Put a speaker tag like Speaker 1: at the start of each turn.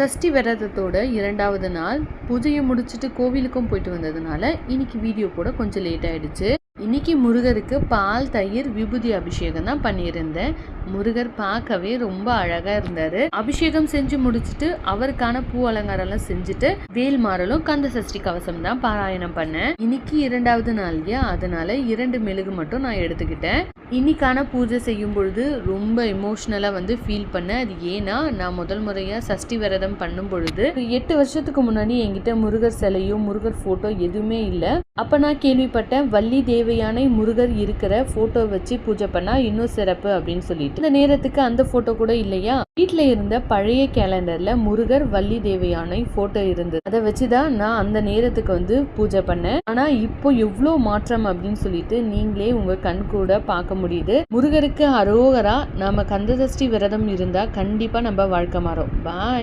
Speaker 1: சஷ்டி விரதத்தோட 2வது நாள் பூஜையை முடிச்சுட்டு கோவிலுக்கும் போயிட்டு வந்ததுனால இன்னைக்கு வீடியோ போட கொஞ்சம் லேட் ஆயிடுச்சு. இன்னைக்கு முருகருக்கு பால் தயிர் விபூதி அபிஷேகம் தான் பண்ணியிருந்தேன். முருகர் பார்க்கவே ரொம்ப அழகா இருந்தாரு. அபிஷேகம் செஞ்சு முடிச்சுட்டு அவருக்கான பூ அலங்காரம் எல்லாம் செஞ்சுட்டு வேல்மாறலும் கந்த சஷ்டி கவசம் தான் பாராயணம் பண்ணேன். இன்னைக்கு 2வது நாள்யா, அதனால 2 மெழுகு மட்டும் நான் எடுத்துக்கிட்டேன். இன்னைக்கான பூஜை செய்யும் பொழுது ரொம்ப எமோஷ்னலா ஃபீல் பண்ணேன். அது ஏன்னா நான் முதல் முறையா சஷ்டி விரதம் பண்ணும் பொழுது 8 வருஷத்துக்கு முன்னாடி என்கிட்ட முருகர் சிலையோ முருகர் போட்டோ எதுவுமே இல்லை. அப்ப நான் கேள்விப்பட்டேன் வள்ளி தேவையானை முருகர் இருக்கிற போட்டோ வச்சு பூஜை பண்ணா இன்னும் சிறப்பு அப்படின்னு சொல்லிட்டு. இந்த நேரத்துக்கு அந்த போட்டோ கூட இல்லையா, வீட்டுல இருந்த பழைய கேலண்டர்ல முருகர் வள்ளி தேவையானை போட்டோ இருந்தது. அதை வச்சுதான் நான் அந்த நேரத்துக்கு பூஜை பண்ணேன். ஆனா இப்போ எவ்வளவு மாற்றம் அப்படின்னு சொல்லிட்டு நீங்களே உங்க கண் கூட பார்க்க முடியுது. முருகருக்கு அரோகரா. நாம கந்த சஷ்டி விரதம் இருந்தா கண்டிப்பா நம்ம வாழ்க்கை மாறும். பாய்.